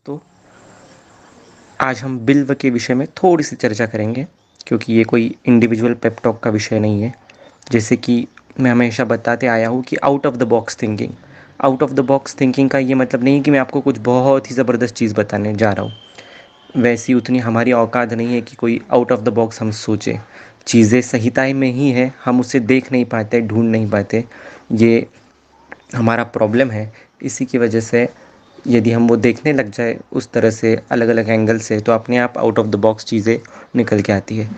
दोस्तों, आज हम बिल्व के विषय में थोड़ी सी चर्चा करेंगे क्योंकि ये कोई इंडिविजुअल पेप टॉक का विषय नहीं है। जैसे कि मैं हमेशा बताते आया हूँ कि out of the box thinking का ये मतलब नहीं कि मैं आपको कुछ बहुत ही ज़बरदस्त चीज़ बताने जा रहा हूँ। वैसी उतनी हमारी औकात नहीं है कि कोई आउट ऑफ द बॉक्स हम सोचें। चीज़ें सहीताई में ही है, हम उसे देख नहीं पाते, ढूंढ नहीं पाते। ये हमारा प्रॉब्लम है। इसी की वजह से यदि हम वो देखने लग जाए उस तरह से अलग अलग एंगल से, तो अपने आप आउट ऑफ द बॉक्स चीज़ें निकल के आती है।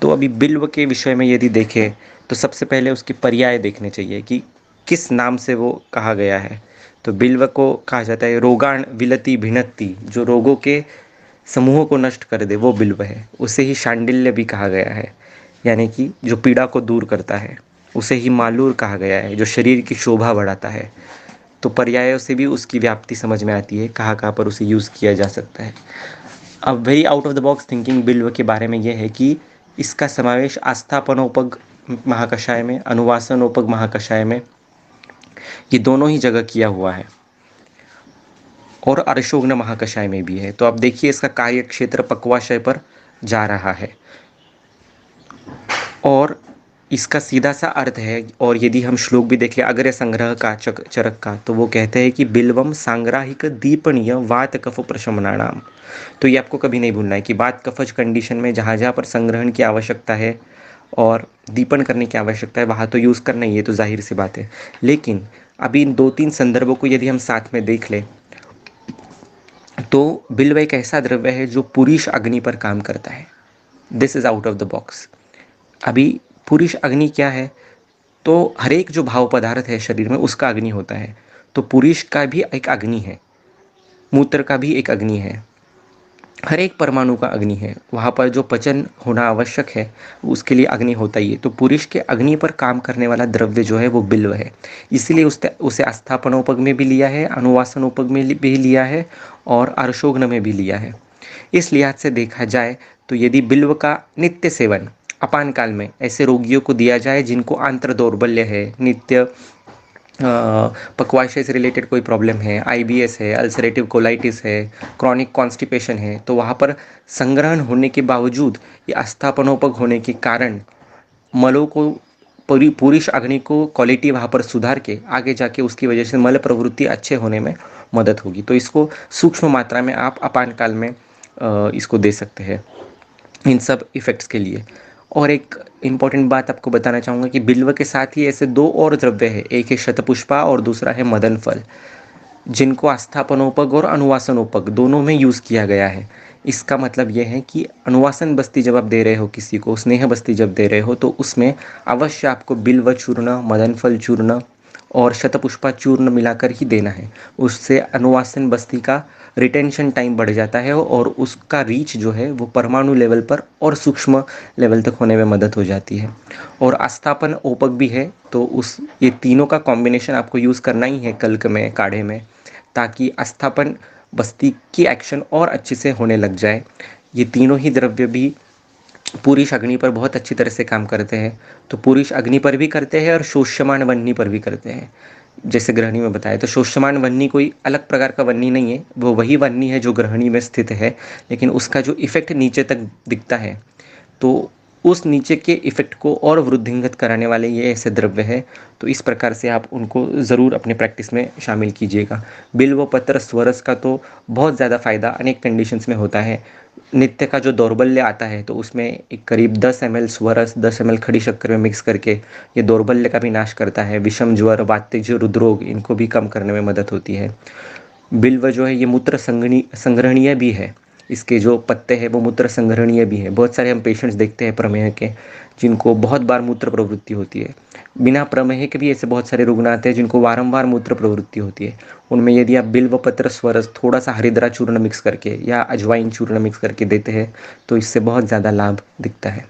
तो अभी बिल्व के विषय में यदि देखें तो सबसे पहले उसकी पर्याय देखने चाहिए कि किस नाम से वो कहा गया है। तो बिल्व को कहा जाता है रोगाण विलति भिन्नति, जो रोगों के समूहों को नष्ट कर दे वो बिल्व है। उसे ही शांडिल्य भी कहा गया है, यानी कि जो पीड़ा को दूर करता है। उसे ही मालूर कहा गया है, जो शरीर की शोभा बढ़ाता है। तो पर्यायों से भी उसकी व्याप्ति समझ में आती है, कहाँ कहाँ पर उसे यूज़ किया जा सकता है। अब very out of the box thinking बिल्व के बारे में यह है कि इसका समावेश आस्थापनोपग महाकषाय में, अनुवासनोपग महाकषाय में, ये दोनों ही जगह किया हुआ है और अर्शोग्न महाकषाय में भी है। तो अब देखिए इसका कार्य क्षेत्र पक्वाशय पर जा रहा है और इसका सीधा सा अर्थ है। और यदि हम श्लोक भी देखें अग्र संग्रह का चरक का, तो वो कहते हैं कि बिल्वम सांग्राहिक दीपनीय वात कफ प्रशमनाणाम। तो ये आपको कभी नहीं भूलना है कि वात कफज कंडीशन में जहाँ जहाँ पर संग्रहण की आवश्यकता है और दीपन करने की आवश्यकता है वहाँ तो यूज़ करना ही है, तो जाहिर सी बात है। लेकिन अभी इन 2-3 संदर्भों को यदि हम साथ में देख लें तो बिल्व एक ऐसा द्रव्य है जो पुरुष अग्नि पर काम करता है। This is out of the box. अभी पुरुष अग्नि क्या है? तो हर एक जो भाव पदार्थ है शरीर में उसका अग्नि होता है। तो पुरुष का भी एक अग्नि है, मूत्र का भी एक अग्नि है, हर एक परमाणु का अग्नि है। वहाँ पर जो पचन होना आवश्यक है उसके लिए अग्नि होता ही है। तो पुरुष के अग्नि पर काम करने वाला द्रव्य जो है वो बिल्व है। इसीलिए उसे आस्थापनोपग में भी लिया है, अनुवासनोपग में भी लिया है और अर्शोग्न में भी लिया है। इस लिहाज से देखा जाए तो यदि बिल्व का नित्य सेवन अपान काल में ऐसे रोगियों को दिया जाए जिनको आंत्र दौर्बल्य है, नित्य पक्वाशय से रिलेटेड कोई प्रॉब्लम है, आईबीएस है, अल्सरेटिव कोलाइटिस है, क्रॉनिक कॉन्स्टिपेशन है, तो वहाँ पर संग्रहण होने के बावजूद ये आस्थापनोपग होने के कारण मलों को पुरुष अग्नि को क्वालिटी वहाँ पर सुधार के आगे जाके उसकी वजह से मल प्रवृत्ति अच्छे होने में मदद होगी। तो इसको सूक्ष्म मात्रा में आप अपान काल में इसको दे सकते हैं इन सब इफ़ेक्ट्स के लिए। और एक इम्पॉर्टेंट बात आपको बताना चाहूँगा कि बिल्व के साथ ही ऐसे 2 और द्रव्य है, एक है शतपुष्पा और दूसरा है मदन फल, जिनको आस्थापनोपग और अनुवासनोपग दोनों में यूज़ किया गया है। इसका मतलब यह है कि अनुवासन बस्ती जब आप दे रहे हो किसी को, स्नेह बस्ती जब दे रहे हो, तो उसमें अवश्य आपको बिल्व चूर्ण, मदन फल चूर्ण और शतपुष्पा चूर्ण मिलाकर ही देना है। उससे अनुवासन बस्ती का रिटेंशन टाइम बढ़ जाता है और उसका रीच जो है वो परमाणु लेवल पर और सूक्ष्म लेवल तक होने में मदद हो जाती है। और आस्थापन ओपक भी है, तो उस ये तीनों का कॉम्बिनेशन आपको यूज़ करना ही है कल्क में, काढ़े में, ताकि आस्थापन बस्ती की एक्शन और अच्छे से होने लग जाए। ये तीनों ही द्रव्य भी पुरुष अग्नि पर बहुत अच्छी तरह से काम करते हैं। तो पुरुष अग्नि पर भी करते हैं और शोष्यमान वह्नि पर भी करते हैं। जैसे गृहिणी में बताया, तो शोष्यमान वह्नि कोई अलग प्रकार का वह्नि नहीं है, वो वही वह्नि है जो गृहिणी में स्थित है, लेकिन उसका जो इफेक्ट नीचे तक दिखता है, तो उस नीचे के इफेक्ट को और वृद्धिंगत कराने वाले ये ऐसे द्रव्य है। तो इस प्रकार से आप उनको ज़रूर अपने प्रैक्टिस में शामिल कीजिएगा। बिल्व पत्र स्वरस का तो बहुत ज़्यादा फ़ायदा अनेक कंडीशंस में होता है। नित्य का जो दौर्बल्य आता है तो उसमें एक करीब 10 ml स्वरस, 10 ml खड़ी शक्कर में मिक्स करके ये दौर्बल्य का भी नाश करता है। विषम ज्वर, वात्तिज्य, हृदरोग, इनको भी कम करने में मदद होती है। बिल्व जो है ये मूत्र संग्रहणीय भी है। इसके जो पत्ते हैं वो मूत्र संग्रहणीय भी है। बहुत सारे हम पेशेंट्स देखते हैं प्रमेह के, जिनको बहुत बार मूत्र प्रवृत्ति होती है। बिना प्रमेह के भी ऐसे बहुत सारे रुग्ण आते हैं जिनको वारंवार मूत्र प्रवृत्ति होती है। उनमें यदि आप बिल्व पत्र स्वरस थोड़ा सा हरिद्रा चूर्ण मिक्स करके या अजवाइन चूर्ण मिक्स करके देते हैं तो इससे बहुत ज़्यादा लाभ दिखता है।